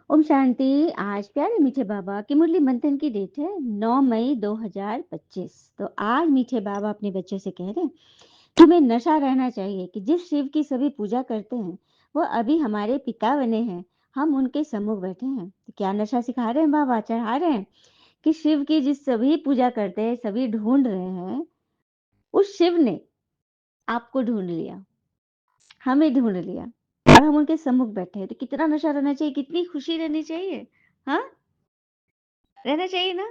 ओम शांति। आज प्यारे मीठे बाबा की मुरली मंथन की डेट है 9 मई 2025। तो आज मीठे बाबा अपने बच्चों से कह रहे हैं, तुम्हें नशा रहना चाहिए कि जिस शिव की सभी पूजा करते हैं वो अभी हमारे पिता बने हैं। हम उनके सम्मुख बैठे हैं। तो क्या नशा सिखा रहे हैं बाबा, चढ़ा रहे हैं कि शिव की जिस सभी पूजा करते हैं सभी ढूंढ रहे हैं, उस शिव ने आपको ढूंढ लिया, हमें ढूंढ लिया और हम उनके सम्मुख बैठे हैं। तो कितना नशा रहना चाहिए, कितनी खुशी रहनी चाहिए। हाँ, रहना चाहिए ना।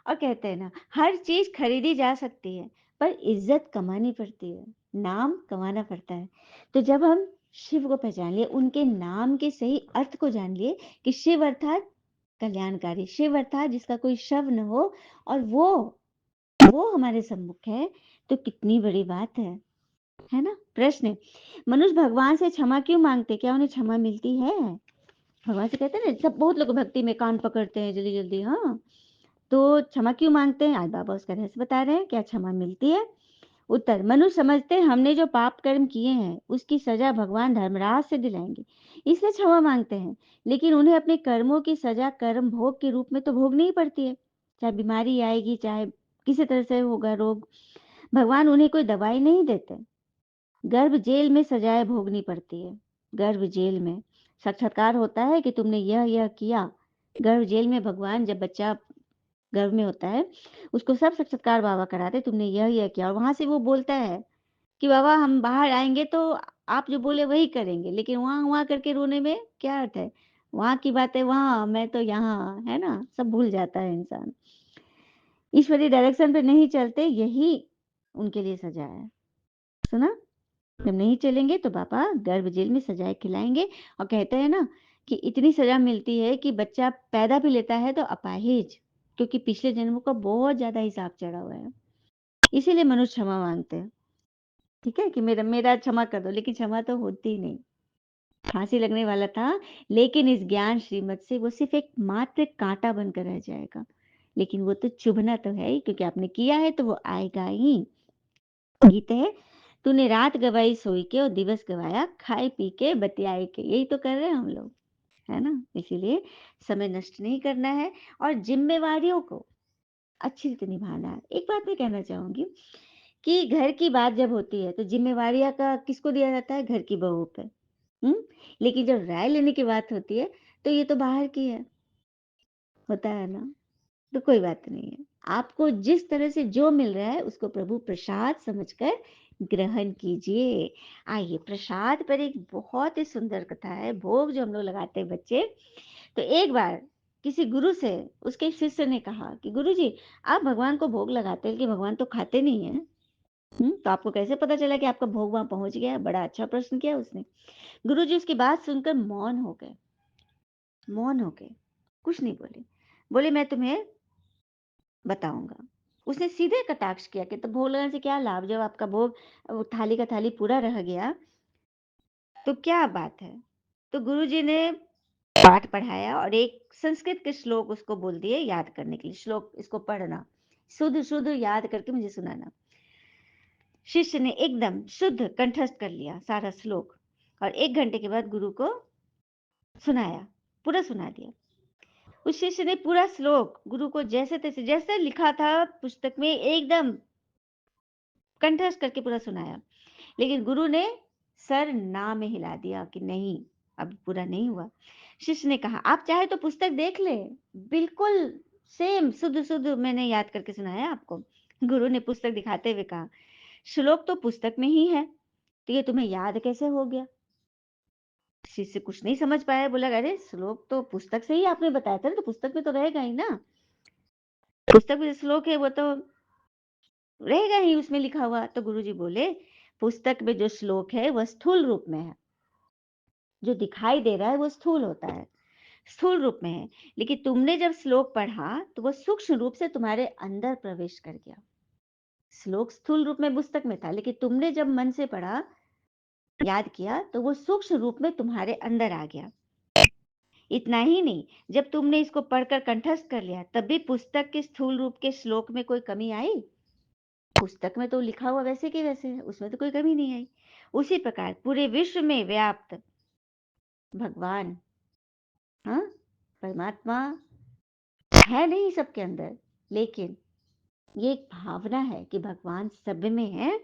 और कहते हैं ना, हर चीज खरीदी जा सकती है पर इज्जत कमानी पड़ती है, नाम कमाना पड़ता है। तो जब हम शिव को पहचान लिए, उनके नाम के सही अर्थ को जान लिए कि शिव अर्थात कल्याणकारी, शिव अर्थात जिसका कोई शव न हो, और वो हमारे सम्मुख है, तो कितनी बड़ी बात है ना। प्रश्न है, मनुष्य भगवान से क्षमा क्यों मांगते, क्या उन्हें क्षमा मिलती है? भगवान से कहते हैं ना, सब बहुत लोग भक्ति में कान पकड़ते हैं जल्दी जल्दी। हाँ, तो क्षमा क्यों मांगते हैं? आज बाबा उसका रहस्य बता रहे हैं, क्या क्षमा मिलती है? उत्तर, मनुष्य समझते हैं हमने जो पाप कर्म किए हैं उसकी सजा भगवान धर्मराज से दिलाएंगे, इसलिए क्षमा मांगते हैं। लेकिन उन्हें अपने कर्मों की सजा कर्म भोग के रूप में तो भोगनी ही पड़ती है। चाहे बीमारी आएगी, चाहे किसी तरह से होगा रोग, भगवान उन्हें कोई दवाई नहीं देते। गर्भ जेल में सजाएं भोगनी पड़ती है। गर्भ जेल में साक्षात्कार होता है कि तुमने यह किया। गर्भ जेल में भगवान जब बच्चा गर्भ में होता है, उसको सब साक्षात्कार बाबा कराते, तुमने यह किया, और वहां से वो बोलता है कि बाबा हम बाहर आएंगे तो आप जो बोले वही करेंगे। लेकिन वहां वहां करके रोने में क्या अर्थ है? वहां की बात है वहां, मैं तो यहाँ, है ना। सब भूल जाता है इंसान, ईश्वरीय डायरेक्शन पे नहीं चलते, यही उनके लिए सजा है। सुना, जब नहीं चलेंगे तो बाबा गर्भ जेल में सजाए खिलाएंगे। और कहते हैं ना कि इतनी सजा मिलती है कि बच्चा पैदा भी लेता है तो अपाहिज, क्योंकि पिछले जन्मों का बहुत ज्यादा हिसाब चढ़ा हुआ है। इसीलिए मनुष्य क्षमा मांगते हैं। ठीक है कि मेरा मेरा क्षमा कर दो, लेकिन क्षमा तो होती ही नहीं। फांसी लगने वाला था, लेकिन इस ज्ञान श्रीमत से वो सिर्फ एक मात्र कांटा बनकर रह जाएगा। लेकिन वो तो चुभना तो है ही, क्योंकि आपने किया है तो वो आएगा ही। गीत है, तूने रात गवाई सोई के और दिवस गवाया खाए पी के बतियाए के। यही तो कर रहे हैं हम लोग, है ना। इसीलिए समय नष्ट नहीं करना है और जिम्मेवारियों को अच्छी तरह निभाना है। एक बात मैं कहना चाहूंगी कि घर की बात जब होती है तो जिम्मेवारियां का किसको दिया जाता है? घर की बहू पे। हम्म। लेकिन जब राय लेने की बात होती है तो ये तो बाहर की है, होता है ना। तो कोई बात नहीं है, आपको जिस तरह से जो मिल रहा है उसको प्रभु प्रसाद समझकर ग्रहण कीजिए। आइए, प्रसाद पर एक बहुत ही सुंदर कथा है। भोग जो हम लोग लगाते हैं बच्चे, तो एक बार किसी गुरु से उसके शिष्य ने कहा कि गुरु जी, आप भगवान को भोग लगाते हैं कि भगवान तो खाते नहीं है। तो आपको कैसे पता चला कि आपका भोग वहां पहुंच गया? बड़ा अच्छा प्रश्न किया उसने। गुरु जी उसकी बात सुनकर मौन हो गए, मौन हो गए, कुछ नहीं बोले। बोले मैं तुम्हें बताऊंगा। उसने सीधे कटाक्ष किया कि तो भोग लगाने से क्या लाभ, जब आपका भोग थाली का थाली पूरा रह गया तो क्या बात है। तो गुरुजी ने पाठ पढ़ाया और एक संस्कृत के श्लोक उसको बोल दिए याद करने के लिए। श्लोक इसको पढ़ना, शुद्ध शुद्ध याद करके मुझे सुनाना। शिष्य ने एकदम शुद्ध कंठस्थ कर लिया सारा श्लोक, और 1 घंटे के बाद गुरु को सुनाया, पूरा सुना दिया। उस शिष्य ने पूरा श्लोक गुरु को जैसे तैसे, जैसे लिखा था पुस्तक में, एकदम कंठस्थ करके पूरा सुनाया। लेकिन गुरु ने सर ना में हिला दिया कि नहीं, अब पूरा नहीं हुआ। शिष्य ने कहा आप चाहे तो पुस्तक देख ले, बिल्कुल सेम शुद्ध शुद्ध मैंने याद करके सुनाया आपको। गुरु ने पुस्तक दिखाते हुए कहा श्लोक तो पुस्तक में ही है, तो ये तुम्हें याद कैसे हो गया? शिष्य कुछ नहीं समझ पाया, बोला अरे श्लोक तो पुस्तक से ही आपने बताया था ना, तो पुस्तक में तो रहेगा ही ना। पुस्तक में जो श्लोक है वो तो रहेगा ही उसमें लिखा हुआ। तो गुरुजी बोले पुस्तक में जो श्लोक है वह स्थूल रूप में है, जो दिखाई दे रहा है वो स्थूल होता है, स्थूल रूप में है। लेकिन तुमने जब श्लोक पढ़ा तो वह सूक्ष्म रूप से तुम्हारे अंदर प्रवेश कर गया। श्लोक स्थूल रूप में पुस्तक में था, लेकिन तुमने जब मन से पढ़ा, याद किया, तो वो सूक्ष्म रूप में तुम्हारे अंदर आ गया। इतना ही नहीं, जब तुमने इसको पढ़कर कंठस्थ कर लिया तब भी पुस्तक के स्थूल रूप के श्लोक में कोई कमी आई? पुस्तक में तो लिखा हुआ वैसे के वैसे है, उसमें तो कोई कमी नहीं आई। उसी प्रकार पूरे विश्व में व्याप्त भगवान, हाँ, परमात्मा है नहीं सबके अंदर, लेकिन ये एक भावना है कि भगवान सब में है।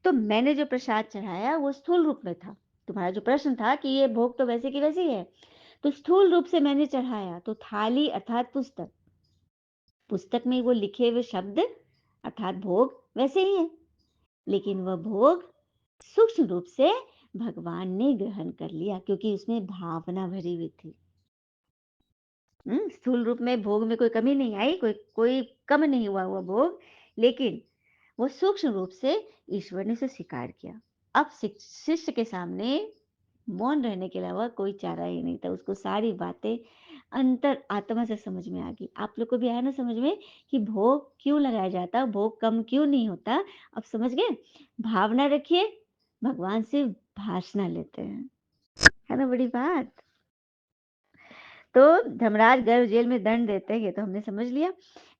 तो मैंने जो प्रसाद चढ़ाया वो स्थूल रूप में था। तुम्हारा जो प्रश्न था कि ये भोग तो वैसे की वैसी है, तो स्थूल रूप से मैंने चढ़ाया। तो थाली अर्थात पुस्तक, पुस्तक में वो लिखे हुए शब्द अर्थात भोग वैसे ही है, लेकिन वह भोग सूक्ष्म रूप से भगवान ने ग्रहण कर लिया क्योंकि उसमें भावना भरी हुई थी। स्थूल रूप में भोग में कोई कमी नहीं आई, कोई कोई कम नहीं हुआ वो भोग, लेकिन वो सूक्ष्म रूप से ईश्वर ने उसे स्वीकार किया। अब शिष्य के सामने मौन रहने के अलावा कोई चारा ही नहीं था। उसको सारी बातें अंतर आत्मा से समझ में आ गई। आप लोग को भी आया ना समझ में कि भोग क्यों लगाया जाता, भोग कम क्यों नहीं होता? अब समझ गए? भावना रखिए, भगवान से भाषणा लेते हैं, है ना बड़ी बात। तो धर्मराज गर्भ जेल में दंड देते हैं, ये तो हमने समझ लिया,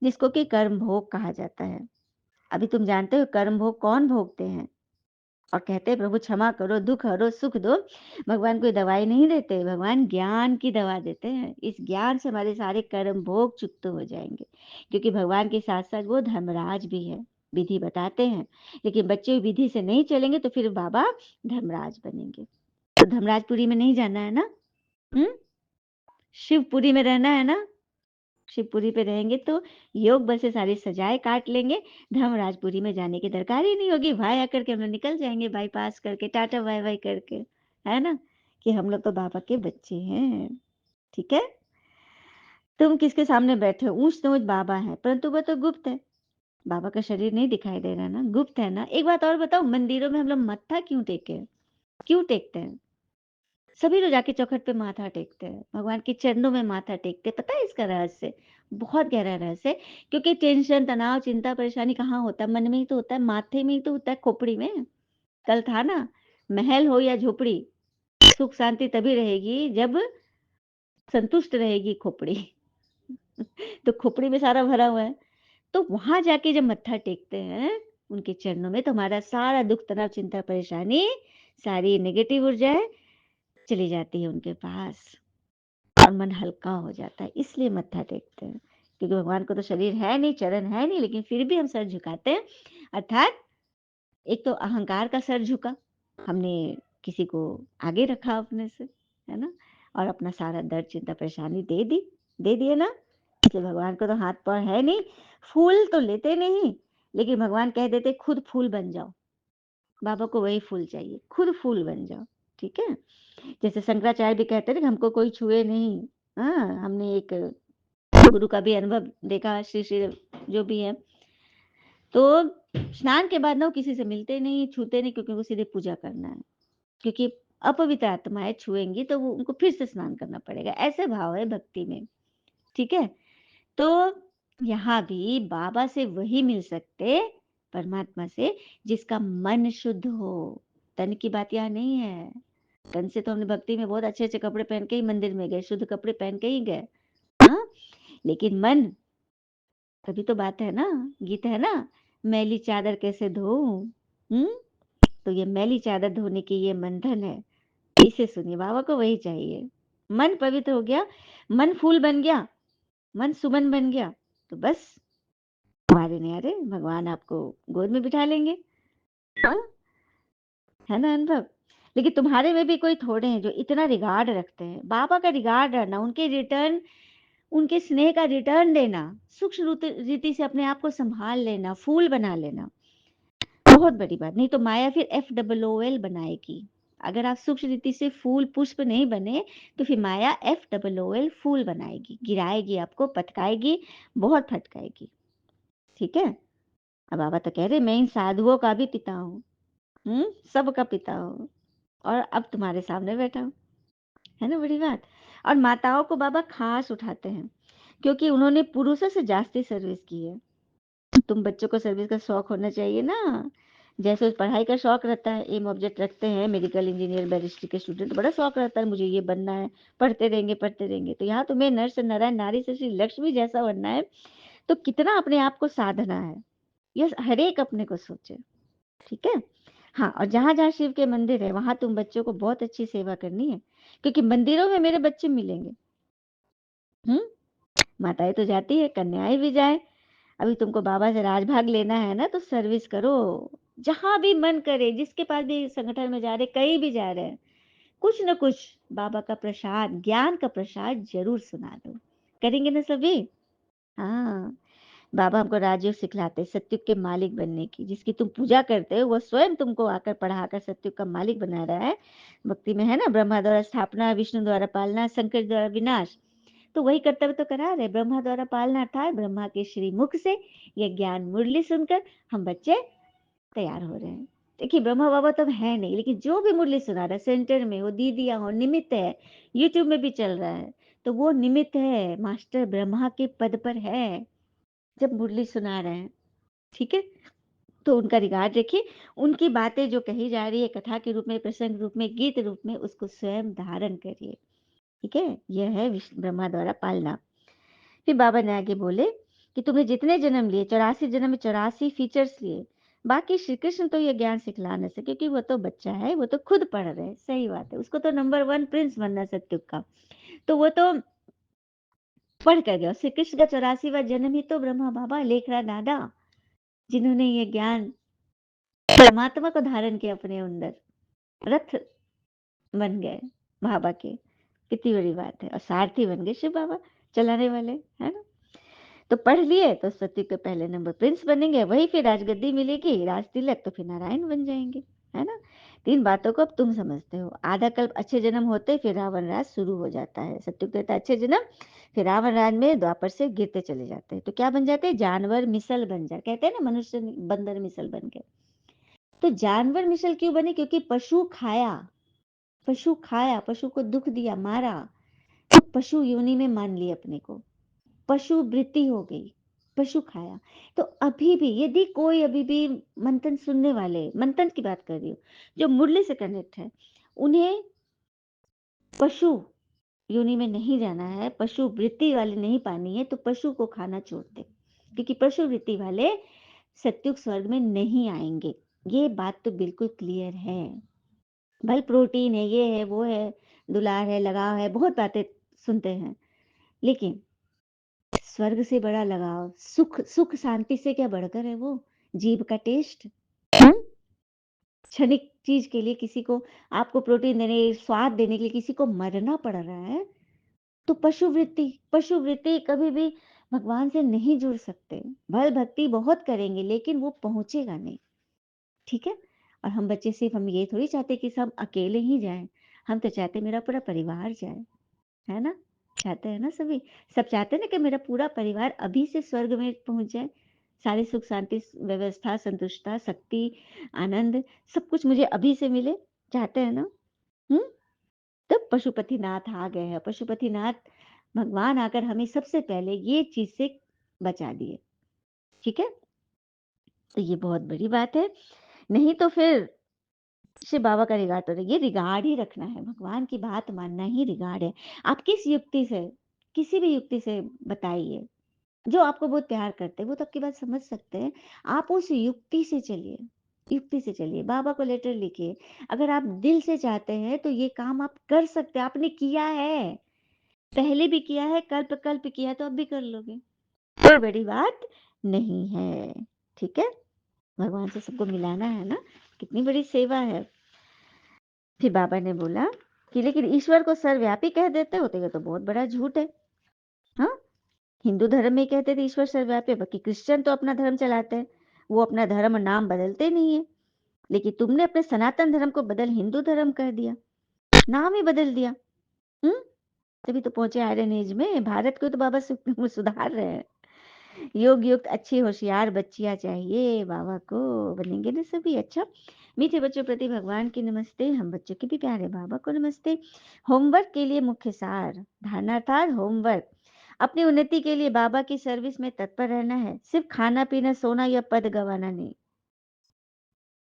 जिसको कि कर्म भोग कहा जाता है। अभी तुम जानते हो कर्म भोग कौन भोगते हैं? और कहते हैं प्रभु क्षमा करो, दुख हरो, सुख दो। भगवान कोई दवाई नहीं देते, भगवान ज्ञान की दवा देते हैं। इस ज्ञान से हमारे सारे कर्म भोग चुक्त हो जाएंगे, क्योंकि भगवान के साथ साथ वो धर्मराज भी है, विधि बताते हैं। लेकिन बच्चे विधि से नहीं चलेंगे तो फिर बाबा धर्मराज बनेंगे। तो धर्मराजपुरी में नहीं जाना है ना, हम्म शिवपुरी में रहना है ना। शिवपुरी पे रहेंगे तो योग बल से सारी सजाएं काट लेंगे, धर्मराजपुरी में जाने की दरकार ही नहीं होगी। भाई आकर के हम लोग निकल जाएंगे बाईपास करके, टाटा बाय बाय करके, है ना, कि हम लोग तो बाबा के बच्चे हैं। ठीक है, तुम किसके सामने बैठे हो? ऊंच नीच बाबा है, परंतु वह तो गुप्त है। बाबा का शरीर नहीं दिखाई दे रहा ना, गुप्त है ना। एक बात और बताओ, मंदिरों में हम लोग मत्था क्यों टेके, क्यों टेकते हैं? सभी लोग जाके चौखट पे माथा टेकते हैं, भगवान के चरणों में माथा टेकते हैं। पता है इसका रहस्य? बहुत गहरा रहस्य है। क्योंकि टेंशन, तनाव, चिंता, परेशानी कहाँ होता है? मन में ही तो होता है, माथे में ही तो होता है, खोपड़ी में। कल था ना, महल हो या झोपड़ी, सुख शांति तभी रहेगी जब संतुष्ट रहेगी खोपड़ी। तो खोपड़ी में सारा भरा हुआ है। तो वहां जाके जब मत्था टेकते हैं उनके चरणों में, तो हमारा सारा दुख, तनाव, चिंता, परेशानी, सारी नेगेटिव ऊर्जाएं चली जाती है उनके पास, और मन हल्का हो जाता है। इसलिए मत्था टेकते हैं, क्योंकि भगवान को तो शरीर है नहीं, चरण है नहीं, लेकिन फिर भी हम सर झुकाते हैं। अर्थात एक तो अहंकार का सर झुका, हमने किसी को आगे रखा अपने से, है ना, और अपना सारा दर्द, चिंता, परेशानी दे दिए ना। इसलिए भगवान को तो हाथ पैर है नहीं, फूल तो लेते नहीं, लेकिन भगवान कह देते खुद फूल बन जाओ। बाबा को वही फूल चाहिए, खुद फूल बन जाओ। ठीक है, जैसे शंकराचार्य भी कहते हैं कि हमको कोई छुए नहीं। हाँ, हमने एक गुरु का भी अनुभव देखा, श्री श्री जो भी है, तो स्नान के बाद ना वो किसी से मिलते नहीं, छूते नहीं, क्योंकि उनको सीधे पूजा करना है। क्योंकि अपवित्र आत्माएं छुएंगी तो वो उनको फिर से स्नान करना पड़ेगा, ऐसे भाव है भक्ति में। ठीक है, तो यहाँ भी बाबा से वही मिल सकते, परमात्मा से, जिसका मन शुद्ध हो। तन की बात यहाँ नहीं है। तन से तो हमने भक्ति में बहुत अच्छे अच्छे कपड़े पहन के ही मंदिर में गए, शुद्ध कपड़े पहन के ही गए, हाँ, लेकिन मन, तभी तो बात है ना, गीत है ना, मैली चादर कैसे धोऊं। तो ये मैली चादर धोने की ये मंथन है, इसे सुनिए, बाबा को वही चाहिए। मन पवित्र हो गया, मन फूल बन गया, मन सुमन बन गया, तो बस तुम्हारे न्यारे भगवान आपको गोद में बिठा लेंगे। हाँ, है ना अनुभव। लेकिन तुम्हारे में भी कोई थोड़े हैं जो इतना रिगार्ड रखते हैं। बाबा का रिगार्ड रखना, उनके रिटर्न, उनके स्नेह का रिटर्न देना, सूक्ष्म रीति से अपने आप को संभाल लेना, फूल बना लेना, बहुत बड़ी बात। नहीं तो माया फिर FOOL बनाएगी। अगर आप सूक्ष्म रीति से फूल पुष्प नहीं बने, तो फिर माया FOOL फूल बनाएगी, गिराएगी आपको, पटकाएगी, बहुत फटकाएगी। ठीक है, अब बाबा तो कह रहे मैं इन साधुओं का भी पिता हूँ, सबका पिता हूँ, और अब तुम्हारे सामने बैठा हूँ, है ना बड़ी बात। और माताओं को बाबा खास उठाते हैं, क्योंकि उन्होंने पुरुषों से जास्ती सर्विस की है। तुम बच्चों को सर्विस का शौक होना चाहिए ना, जैसे उस पढ़ाई का शौक रहता है, एम ऑब्जेक्ट रखते हैं मेडिकल इंजीनियर बैरिस्ट्री के स्टूडेंट, बड़ा शौक रहता है मुझे ये बनना है, पढ़ते रहेंगे पढ़ते रहेंगे। तो यहाँ तुम्हें नर से नारायण, नारी से श्री लक्ष्मी जैसा बनना है, तो कितना अपने आप को साधना है, ये हर एक अपने को सोचे। ठीक है, हाँ, और जहां जहां शिव के मंदिर है वहां तुम बच्चों को बहुत अच्छी सेवा करनी है, क्योंकि मंदिरों में मेरे बच्चे मिलेंगे, हुँ? माताएँ तो जाती हैं, कन्याएँ भी जाएँ। अभी तुमको बाबा से राजभाग लेना है ना तो सर्विस करो। जहाँ भी मन करे, जिसके पास भी संगठन में जा रहे, कहीं भी जा रहे हैं, कुछ न कुछ बाबा का प्रसाद, ज्ञान का प्रसाद ज़रूर सुना दो। करेंगे ना सभी? हाँ। बाबा हमको राजयोग सिखलाते हैं सत्युग के मालिक बनने की। जिसकी तुम पूजा करते हो वो स्वयं तुमको आकर पढ़ाकर सत्युग का मालिक बना रहा है। भक्ति में है ना, ब्रह्मा द्वारा स्थापना, विष्णु द्वारा पालना, शंकर द्वारा विनाश। तो वही कर्तव्य तो करा रहे। ब्रह्मा द्वारा पालना अर्थात ब्रह्मा के श्री मुख से ये ज्ञान मुरली सुनकर हम बच्चे तैयार हो रहे हैं। देखिए ब्रह्मा बाबा तो अब है नहीं, लेकिन जो भी मुरली सुना रहा है सेंटर में, वो दीदियाँ हो, निमित्त है। यूट्यूब में भी चल रहा है, तो वो निमित्त है, मास्टर ब्रह्मा के पद पर है, जब मुरली सुना रहे हैं। ठीक है? तो उनका रिगार्ड रखिए। उनकी बातें जो कही जा रही है कथा के रूप में, प्रसंग रूप में, गीत रूप में, उसको स्वयं धारण करिए। ठीक है? यह है ब्रह्मा द्वारा पालना। फिर बाबा ने आगे बोले कि तुमने जितने जन्म लिए, 84 जन्म में 84 फीचर्स लिए। बाकी श्री कृष्ण तो ये ज्ञान सिखला न सके, क्योंकि वो तो बच्चा है, वो तो खुद पढ़ रहे हैं। सही बात है, उसको तो नंबर 1 प्रिंस बनना है सत्युग का। तो वो तो पढ़ कर गया। श्री कृष्ण का 84वां जन्म ही तो ब्रह्मा बाबा लेखरा दादा, जिन्होंने ये ज्ञान परमात्मा को धारण किया अपने अंदर, रथ बन गए बाबा के। कितनी बड़ी बात है। और सारथी बन गए शिव बाबा, चलाने वाले, है ना? तो पढ़ लिए तो सत्य के पहले नंबर प्रिंस बनेंगे, वही फिर राजगद्दी मिलेगी, राज तिलक, तो फिर नारायण बन जाएंगे, है ना? 3 बातों को अब तुम समझते हो। आधा कल्प अच्छे जन्म होते फिर रावण राज शुरू हो जाता है। सत्युग कहता है अच्छे जन्म, फिर रावण राज में द्वापर से गिरते चले जाते हैं। तो क्या बन जाते हैं? जानवर मिसल बन जाते, कहते हैं ना मनुष्य बंदर मिसल बन गए। तो जानवर मिसल क्यों बने? क्योंकि पशु खाया, पशु को दुख दिया, मारा, तो पशु योनि में मान ली अपने को, पशु वृत्ति हो गई, पशु खाया। तो अभी भी यदि कोई अभी भी मंथन सुनने वाले, मंथन की बात कर रही हूँ, जो मुरली से कनेक्ट है, उन्हें पशु योनि में नहीं जाना है, पशु वृत्ति वाले नहीं पानी है, तो पशु को खाना छोड़ दे, क्योंकि पशु वृत्ति वाले सत्युग स्वर्ग में नहीं आएंगे। ये बात तो बिल्कुल क्लियर है। भाई प्रोटीन है, ये है, वो है, दुलार है, लगाव है, बहुत बातें सुनते हैं, लेकिन स्वर्ग से बड़ा लगाव, सुख सुख शांति से क्या बढ़कर है वो? जीभ का टेस्ट। हम्म? क्षणिक चीज के लिए किसी को, आपको प्रोटीन देने, स्वाद देने के लिए किसी को मरना पड़ रहा है, तो पशु वृत्ति कभी भी भगवान से नहीं जुड़ सकते। बल भक्ति बहुत करेंगे लेकिन वो पहुंचेगा नहीं। ठीक है? और हम बच्चे सिर्फ, हम ये थोड़ी चाहते कि सब अकेले ही जाएं, हम तो चाहते मेरा पूरा परिवार जाए, है ना? चाहते हैं ना सभी? सब चाहते हैं ना कि मेरा पूरा परिवार अभी से स्वर्ग में पहुंच जाए, सारे सुख शांति व्यवस्था संतुष्टता शक्ति आनंद सब कुछ मुझे अभी से मिले, चाहते हैं ना? हम्म? तब पशुपतिनाथ आ गए हैं। पशुपतिनाथ भगवान आकर हमें सबसे पहले ये चीज से बचा दिए। ठीक है? तो ये बहुत बड़ी बात है। नहीं तो फिर शिव बाबा का रिगार्ड, तो ये रिगार्ड ही रखना है, भगवान की बात मानना ही रिगार्ड है। आप किस युक्ति से, किसी भी युक्ति से बताइए, जो आपको बहुत प्यार करते हैं वो तो आपकी बात समझ सकते हैं। आप उस युक्ति से चलिए, युक्ति से चलिए, बाबा को लेटर लिखिए। अगर आप दिल से चाहते हैं तो ये काम आप कर सकते हैं, आपने किया है, पहले भी किया है, कल्प कल्प किया है, तो अब भी कर लोगे, कोई बड़ी बात नहीं है। ठीक है? भगवान से सबको मिलाना है ना, कितनी बड़ी सेवा है। फिर बाबा ने बोला कि लेकिन ईश्वर को सर्वव्यापी कह देते हो तो ये तो बहुत बड़ा झूठ है। हाँ, हिंदू धर्म में कहते थे ईश्वर सर्वव्यापी, बाकी क्रिश्चियन तो अपना धर्म चलाते हैं, वो अपना धर्म और नाम बदलते नहीं है। लेकिन तुमने अपने सनातन धर्म को बदल हिंदू धर्म कर दिया, नाम ही बदल दिया। हम्म? तभी तो पहुंचे आयरन एज में। भारत को तो बाबा सुधार रहे हैं। योग युक्त अच्छी होशियार बच्चियां चाहिए बाबा को, बनेंगे ना सभी। अच्छा, मीठे बच्चों प्रति भगवान की नमस्ते, हम बच्चों के भी प्यारे बाबा को नमस्ते। होमवर्क के लिए मुख्य सार, धारणार्थात होमवर्क, अपनी उन्नति के लिए बाबा की सर्विस में तत्पर रहना है, सिर्फ खाना पीना सोना या पद गवाना नहीं।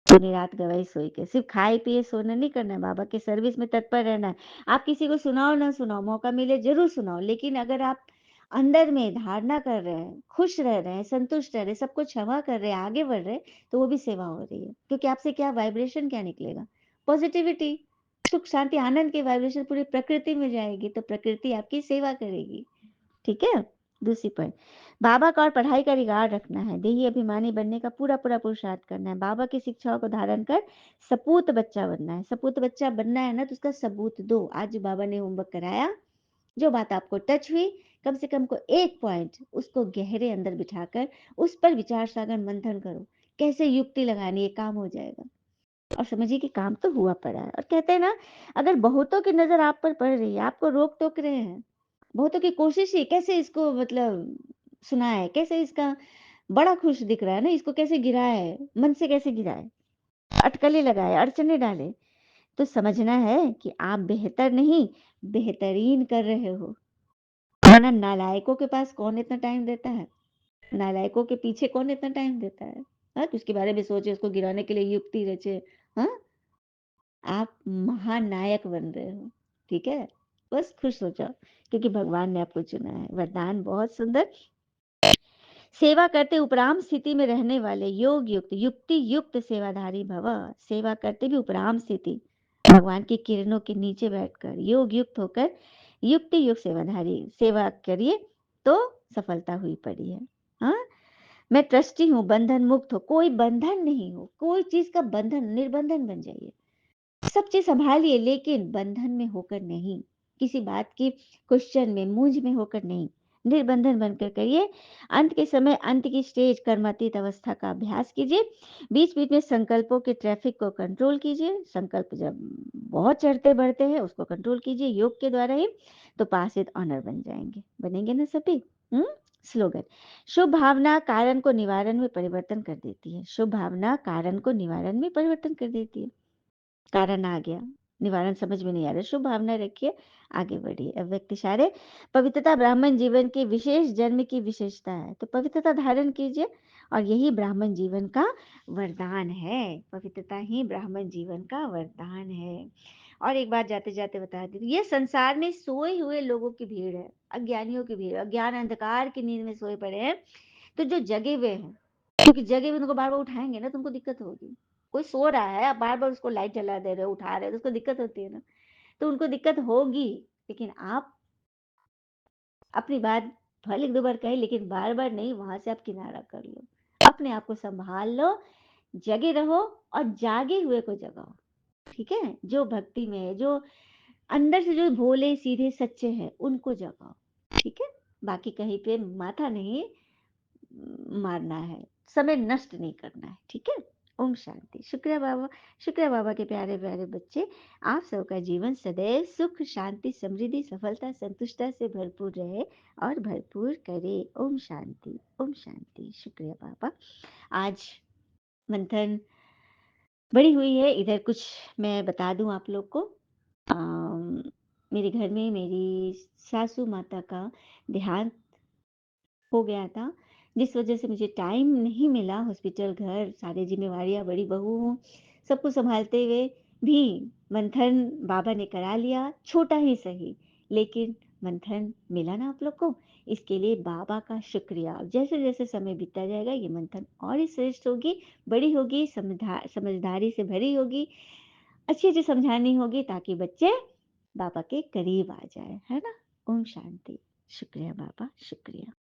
पूरी रात गवाई सोई के, सिर्फ खाए पिए सोना नहीं करना है, बाबा की सर्विस में तत्पर रहना है। आप किसी को सुनाओ ना सुनाओ, मौका मिले जरूर सुनाओ, लेकिन अगर आप अंदर में धारणा कर रहे हैं, खुश रह रहे हैं, संतुष्ट रह रहे हैं, सबको क्षमा कर रहे हैं, आगे बढ़ रहे हैं, तो वो भी सेवा हो रही है। क्योंकि आपसे क्या वाइब्रेशन क्या निकलेगा? पॉजिटिविटी, सुख शांति आनंद की वाइब्रेशन पूरी प्रकृति में जाएगी, तो प्रकृति आपकी सेवा करेगी। ठीक है? दूसरी पॉइंट, बाबा का और पढ़ाई का रिगार्ड रखना है, देही अभिमानी बनने का पूरा-पूरा पुरुषार्थ करना है, बाबा की शिक्षाओं को धारण कर सपूत बच्चा बनना है। सपूत बच्चा बनना है ना तो उसका सबूत दो। आज जो बाबा ने होमवर्क कराया, जो बात आपको टच हुई, कम से कम को एक पॉइंट उसको गहरे अंदर बिठाकर उस पर विचार सागर मंथन करो। कैसे युक्ति लगानी है, काम हो जाएगा। और समझिए कि काम तो हुआ पड़ा है। और कहते हैं ना, अगर बहुतों की नज़र आप पर पड़ रही है, आपको रोक-टोक रहे हैं, बहुतों की कोशिश ही कैसे इसको मतलब सुनाए, कैसे इसका बड़ा खुश दिख रहा है ना, इसको कैसे गिराए, मन से कैसे गिराए, अटकलें लगाए, अड़चनें डाले, तो समझना है कि आप बेहतर नहीं, बेहतरीन कर रहे हो। वरना नालायकों के पास कौन इतना टाइम देता है? नालायकों के पीछे कौन इतना टाइम देता है? हाँ, तो उसके बारे में सोचे, उसको गिराने के लिए युक्ति रचे। हाँ? आप महानायक बन रहे हो, ठीक है? बस खुश हो जाओ क्योंकि भगवान ने आपको चुना है। वरदान बहुत सुंदर, सेवा करते उपराम स्थिति में रहने वाले योग युक्त, युक्ति युक्त सेवाधारी भव। सेवा करते भी उपराम स्थिति, भगवान की किरणों के नीचे बैठकर योग युक्त होकर युक्ति युक्त सेवाधारी सेवा करिए तो सफलता हुई पड़ी है। हाँ, मैं ट्रस्टी हूँ, बंधन मुक्त हो, कोई बंधन नहीं हो, कोई चीज का बंधन, निर्बंधन बन जाइए। सब चीज़ सँभालिए लेकिन बंधन में होकर नहीं, किसी बात की क्वेश्चन में, मूंज में होकर नहीं, निर्बंधन बनकर करिए। अंत के समय अंत की स्टेज कर्मातीत अवस्था का अभ्यास कीजिए। बीच-बीच में संकल्पों के ट्रैफिक को कंट्रोल कीजिए। संकल्प जब बहुत चढ़ते-बढ़ते हैं उसको कंट्रोल कीजिए योग के द्वारा ही, तो पास विद ऑनर बन जाएँगे। बनेंगे ना सभी? हुँ? स्लोगन, शुभ भावना कारण को निवारण में परिवर्तन कर देती है। शुभ भावना कारण को निवारण में परिवर्तन कर देती है। कारण आ गया, निवारण समझ में नहीं आ रहा, शुभ भावना रखिए, आगे बढ़िए। अव्यक्त इशारे, पवित्रता ब्राह्मण जीवन के विशेष जन्म की विशेषता है, तो पवित्रता धारण कीजिए और यही ब्राह्मण जीवन का वरदान है। पवित्रता ही ब्राह्मण जीवन का वरदान है। और एक बात जाते जाते बता देती हूँ, ये संसार में सोए हुए लोगों की भीड़ है, अज्ञानियों की भीड़, अज्ञान अंधकार की नींद में सोए पड़े हैं। तो जो जगे हुए हैं, क्योंकि जगे हुए उनको बार बार उठाएंगे ना तो उनको दिक्कत होगी। कोई सो रहा है, आप बार बार उसको लाइट जला दे रहे हो, उठा रहे हो, तो उसको दिक्कत होती है ना, तो उनको दिक्कत होगी। लेकिन आप अपनी बात भले एक दो बार कही लेकिन बार बार नहीं, वहां से आप किनारा कर लो, अपने आप को संभाल लो, जगे रहो और जागे हुए को जगाओ। ठीक है, जो भक्ति में है, जो अंदर से जो भोले सीधे सच्चे हैं उनको जगाओ। ठीक है, बाकी कहीं पे माथा नहीं मारना है, समय नष्ट नहीं करना है, ठीक है? ओम शांति। शुक्रिया बाबा के प्यारे-प्यारे बच्चे, आप सबका जीवन सदैव सुख, शांति, समृद्धि, सफलता, संतुष्टता से भरपूर रहे और भरपूर करे। ओम शांति, ओम शांति। शुक्रिया बाबा। आज मंथन बड़ी हुई है, इधर कुछ मैं बता दूँ आप लोग को। मेरे घर में मेरी सासू माता का देहांत हो गया था, जिस वजह से मुझे टाइम नहीं मिला, हॉस्पिटल, घर, सारी ज़िम्मेवारियाँ, बड़ी बहू हूँ, सबको सँभालते हुए भी मंथन बाबा ने करा लिया, छोटा ही सही, लेकिन मंथन मिला ना आप लोग को, इसके लिए बाबा का शुक्रिया। जैसे-जैसे समय बीतता जाएगा, ये मंथन और ही श्रेष्ठ होगी, बड़ी होगी, समझदारी से भरी होगी, अच्छी-अच्छी समझानी होगी ताकि बच्चे बाबा के करीब आ जाएँ, है ना? ओम शांति। शुक्रिया बाबा, शुक्रिया।